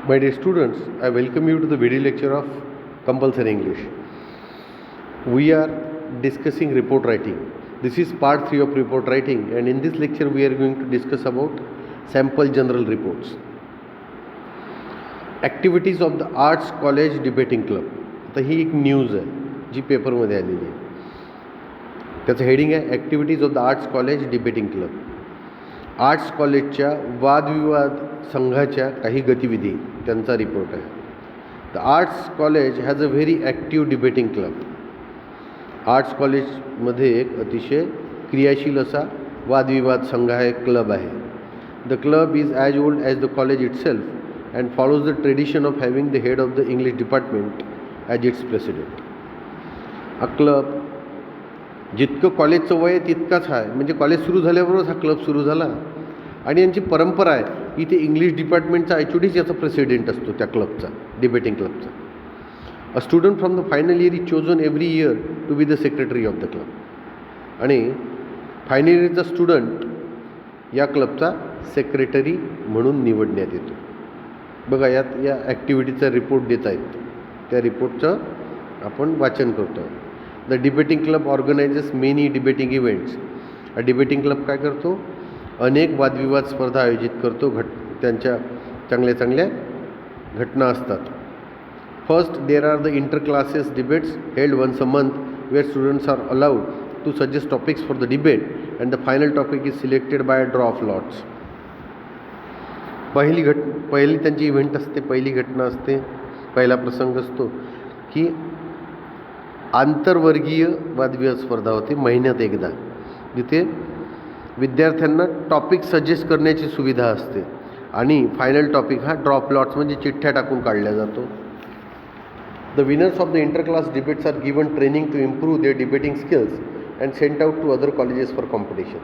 My dear students, I welcome you to the video lecture of Compulsory English. We are discussing report writing. This is part 3 of report writing, and in this lecture we are going to discuss about sample general reports. Activities of the Arts College Debating Club. आता ही एक news आहे जी पेपरमध्ये आलेली आहे. त्याचं heading आहे activities of the arts college debating club. Arts कॉलेजच्या वादविवाद संघाच्या काही गतिविधी त्यांचा रिपोर्ट आहे. The arts college has a very active debating club. Arts कॉलेजमध्ये एक अतिशय क्रियाशील असा वादविवाद संघ आहे, क्लब आहे. The club is as old as the college itself and follows the tradition of having the head of the English department as its president. हा क्लब जितकं कॉलेजचं वय तितकाच आहे, म्हणजे कॉलेज सुरू झाल्याबरोबरच हा क्लब सुरू झाला आणि यांची परंपरा आहे की ते इंग्लिश डिपार्टमेंटचा HODच याचा प्रेसिडेंट असतो त्या क्लबचा, डिबेटिंग क्लबचा. A student from the final year is chosen every year to be the secretary of the club. आणि फायनल इयरचा स्टुडंट या क्लबचा सेक्रेटरी म्हणून निवडण्यात येतो. बघा यात या ॲक्टिव्हिटीचा रिपोर्ट देत आहेत, त्या रिपोर्टचं आपण वाचन करतो. The debating club organises many debating events. हा डिबेटिंग क्लब काय करतो? अनेक वादविवाद स्पर्धा आयोजित करतो. त्यांच्या चांगल्या चांगल्या घटना असतात. First there are the inter classes debates held once a month where students are allowed to suggest topics for the debate and the final topic is selected by draw of lots. पहिली त्यांची event असते, पहिली घटना असते, पहिला प्रसंग असतो की आंतरवर्गीय वादविवाद स्पर्धा होते महिन्यात एकदा, जिथे विद्यार्थ्यांना टॉपिक सजेस्ट करण्याची सुविधा असते आणि फायनल टॉपिक हा ड्रॉप लॉट्स म्हणजे चिठ्ठ्या टाकून काढला जातो. The winners of the inter class debates are given training to improve their debating skills and sent out to other colleges for competition.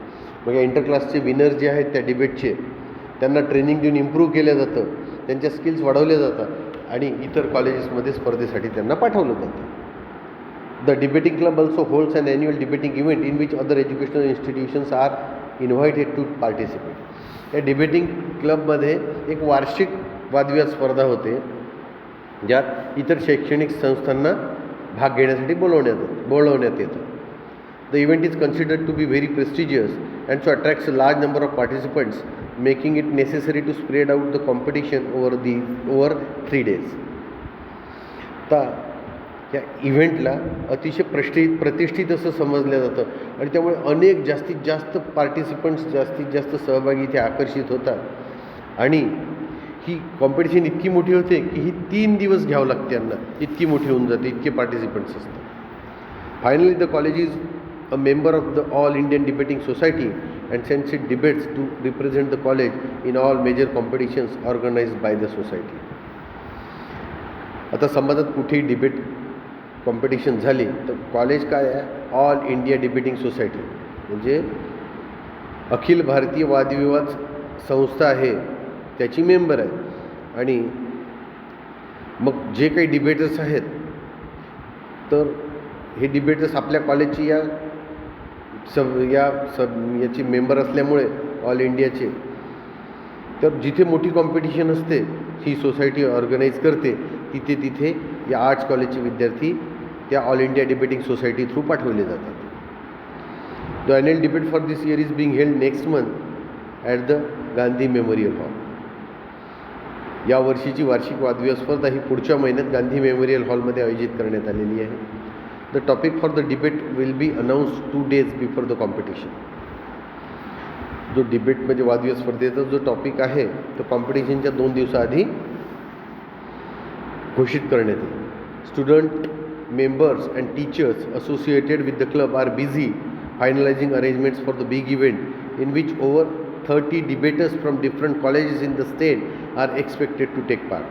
मग या इंटर क्लासचे विनर्स जे आहेत त्या डिबेटचे, त्यांना ट्रेनिंग देऊन इम्प्रूव्ह केलं जातं, त्यांच्या स्किल्स वाढवल्या जातात आणि इतर कॉलेजेसमध्ये स्पर्धेसाठी त्यांना पाठवलं जातं. The debating club also holds an annual debating event in which other educational institutions are invited to participate. या डिबेटिंग क्लबमध्ये एक वार्षिक वादविवाद स्पर्धा होते, ज्यात इतर शैक्षणिक संस्थांना भाग घेण्यासाठी बोलवण्यात येतं. The event is considered to be very prestigious and so attracts a large number of participants, making it necessary to spread out the competition over 3 days. आता या इव्हेंटला अतिशय प्रतिष्ठित असं समजलं जातं आणि त्यामुळे अनेक जास्तीत जास्त पार्टिसिपंट्स, जास्तीत जास्त सहभागी इथे आकर्षित होतात आणि ही कॉम्पिटिशन इतकी मोठी होते की ही 3 दिवस घ्यावं लागते यांना, इतकी मोठी होऊन जाते, इतके पार्टिसिपंट्स असतात. Finally the college is a member of the all Indian debating society and sends it debates to represent the college in all major competitions organised by the society. आता समाजात कुठेही डिबेट कॉम्पिटिशन झाली तर college काय आहे? All India debating society, म्हणजे अखिल भारतीय वादविवाद संस्था आहे, त्याची मेंबर आहे. आणि मग जे काही डिबेटर्स आहेत तर हे डिबेटर्स आपल्या कॉलेजची याची मेंबर असल्यामुळे ऑल इंडियाचे, तर जिथे मोठी कॉम्पिटिशन असते ही सोसायटी ऑर्गनाईज करते, तिथे या आर्ट्स कॉलेजचे विद्यार्थी त्या all India debating society through पाठवले जातात. The annual debate for this year is being held next month at the Gandhi memorial hall. या वर्षीची वार्षिक वादविवाद स्पर्धा ही पुढच्या महिन्यात गांधी मेमोरियल हॉलमध्ये आयोजित करण्यात आलेली आहे. The topic for the debate will be announced 2 days before the competition. जो डिबेट म्हणजे वादविवाद स्पर्धेचा जो टॉपिक आहे तो कॉम्पिटिशनच्या 2 दिवसाआधी घोषित करण्यात येईल. Student, members and teachers associated with the club are busy finalizing arrangements for the big event in which over 30 debaters from different colleges in the state are expected to take part.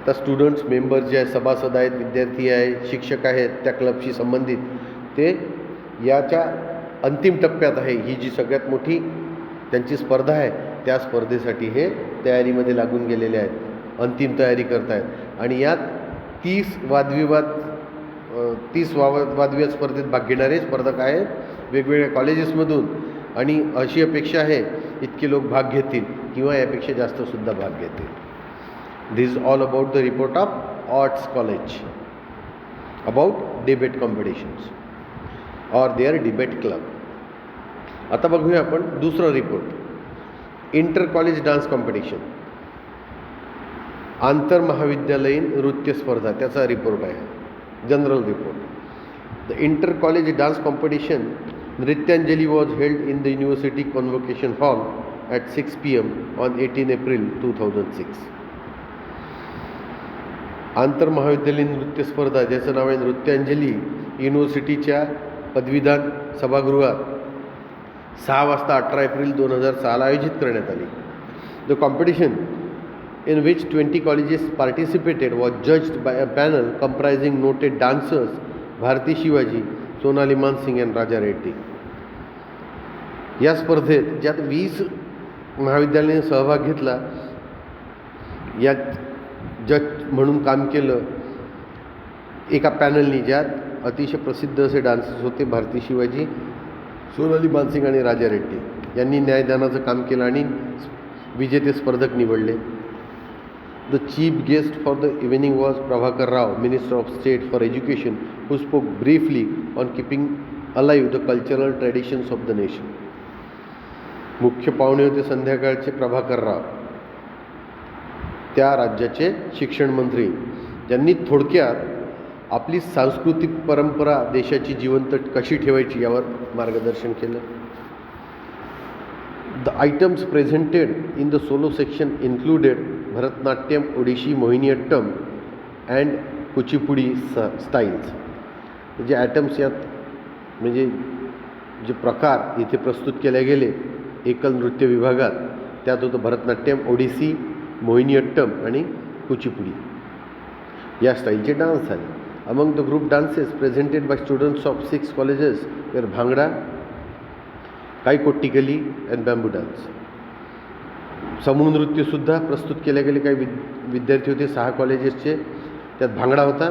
आता students, members जे आहेत, सभासद आहेत, विद्यार्थी आहेत, शिक्षक आहेत त्या क्लबशी संबंधित, ते याच्या अंतिम टप्प्यात आहे. ही जी सगळ्यात मोठी त्यांची स्पर्धा आहे त्या स्पर्धेसाठी हे तयारीमध्ये लागून गेलेले आहेत, अंतिम तयारी करत आहेत. आणि यात 30 वादविवाद स्पर्धेत भाग घेणारे स्पर्धक आहेत वेगवेगळ्या कॉलेजेसमधून. आणि अशी अपेक्षा आहे इतके लोक भाग घेतील किंवा यापेक्षा जास्तसुद्धा भाग घेतील. This is all about the report of Arts College about debate competitions or their debate club. आता बघूया आपण दुसरा report, inter college dance competition, आंतर महाविद्यालयीन नृत्य स्पर्धा, त्याचा रिपोर्ट आहे, general report. The inter college dance competition Nrityanjali was held in the University Convocation Hall at 6 p.m. on 18 April 2006. आंतर महाविद्यालयीन नृत्य स्पर्धा, ज्याचं नाव आहे नृत्यांजली, युनिव्हर्सिटीच्या पदवीदान सभागृहात 6 वाजता 18 एप्रिल 2006 आयोजित करण्यात आली. The competition in which 20 colleges participated was judged by a panel comprising noted dancers Bharati Shivaji, Sonali Mansingh and Raja Reddy. या स्पर्धेत ज्यात 20 महाविद्यालयाने सहभाग घेतला, यात जज म्हणून काम केलं एका पॅनलनी, ज्यात अतिशय प्रसिद्ध असे डान्सर्स होते भारती शिवाजी, सोनाली मानसिंग आणि राजा रेड्डी यांनी न्यायदानाचं काम केलं आणि विजेते स्पर्धक निवडले. The chief guest for the evening was Prabhakar Rao, minister of state for education, who spoke briefly on keeping alive the cultural traditions of the nation. मुख्य पाहुणे होते संध्याकाळचे प्रभाकर राव, त्या राज्याचे शिक्षण मंत्री, ज्यांनी थोडक्यात आपली सांस्कृतिक परंपरा देशाची जिवंत कशी ठेवायची यावर मार्गदर्शन केलं. The items presented in the solo section included Bharatanatyam, Odissi, Mohiniyattam and Kuchipudi styles. जे आयटम्स यात म्हणजे जे प्रकार इथे प्रस्तुत केले गेले एकल नृत्य विभागात, त्यात होतं भरतनाट्यम, ओडिसी, मोहिनीअट्टम आणि कुचिपुडी या स्टाईलचे डान्स झाले. Among the group dances presented by students of 6 colleges were Bhangra, Kaikottikali and bamboo dance. समूह नृत्यसुद्धा प्रस्तुत केले गेले. काही विद्यार्थी होते 6 कॉलेजेसचे, त्यात भांगडा होता,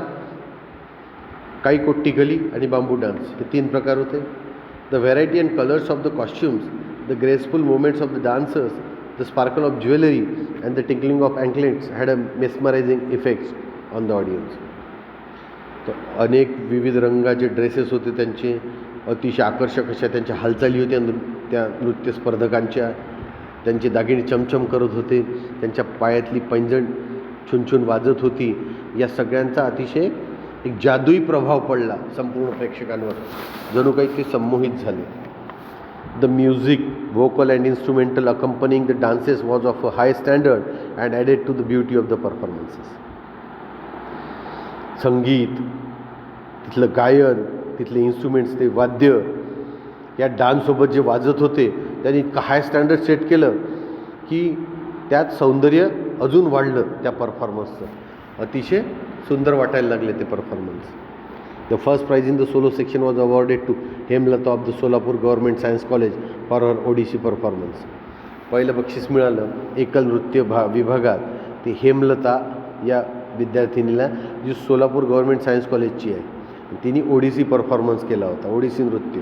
काईकोट्टीकली आणि बांबू डान्स हे 3 प्रकार होते. The variety and colours of the costumes, the graceful movements of the dancers, the sparkle of jewelry and the tinkling of anklets had a mesmerizing effects on the audience. तर अनेक विविध रंगाचे ड्रेसेस होते त्यांचे, अतिशय आकर्षक अशा त्यांच्या हालचाली होत्या त्या नृत्य स्पर्धकांच्या. त्यांचे दागिने चमचम करत होते, त्यांच्या पायातली पैंजण छुनछुन वाजत होती. या सगळ्यांचा अतिशय एक जादुई प्रभाव पडला संपूर्ण प्रेक्षकांवर, जणू काही ते संमोहित झाले. The music, vocal and instrumental accompanying the dances was of a high standard and added to the beauty of the performances. संगीत, तिथलं गायन, तिथले इन्स्ट्रुमेंट्स, ते वाद्य या डान्ससोबत जे वाजत होते त्यांनी इतकं हाय स्टँडर्ड सेट केलं की त्यात सौंदर्य अजून वाढलं त्या परफॉर्मन्सचं. अतिशय सुंदर वाटायला लागले ते performance. The first prize in the solo section was awarded to Hemlata of the Solapur Government Science College for her Odissi performance. पहिलं बक्षीस मिळालं एकल नृत्य विभागात ते हेमलता या विद्यार्थिनीला, जी सोलापूर गव्हर्नमेंट सायन्स कॉलेजची आहे. तिने ओडिसी परफॉर्मन्स केला होता, ओडिसी नृत्य.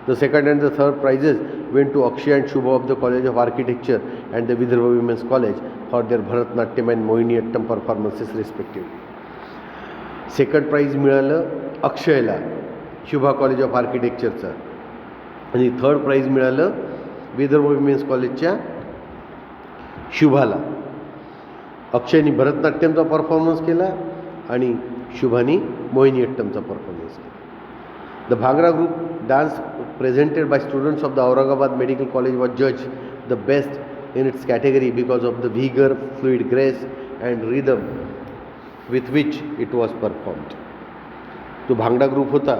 The second and the third prizes went to Akshay and Shubh of the college of architecture and the Vidarbha women's college for their Bharatanatyam and Mohiniyattam performances respectively. Second prize मिळालं अक्षयला, शुभा कॉलेज ऑफ आर्किटेक्चरचा, आणि थर्ड प्राईज मिळालं विदर्भ विमेन्स कॉलेजच्या शुभाला. अक्षयनी भरतनाट्यमचा performance केला आणि शुभानी मोहिनीअट्टमचा performance केला. The Bhangra group dance presented by students of the Aurangabad medical college was जज the best in its category because of the vigour, fluid grace and rhythm with which it was performed. जो Bhangra group होता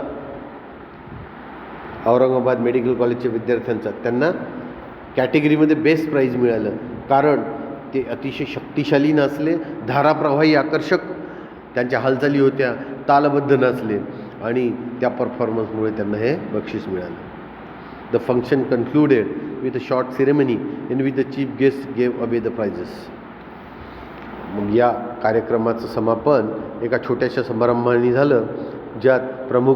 Aurangabad medical कॉलेजच्या विद्यार्थ्यांचा, त्यांना कॅटेगरीमध्ये best price मिळालं, कारण ते अतिशय शक्तिशाली नसले, धाराप्रवाही आकर्षक त्यांच्या हालचाली होत्या, तालबद्ध नसले, आणि त्या परफॉर्मन्समुळे त्यांना हे बक्षीस मिळालं. The function concluded with a short ceremony in which the chief guest gave away the prizes. मग या कार्यक्रमाचं समापन एका छोट्याशा समारंभाने झालं, ज्यात प्रमुख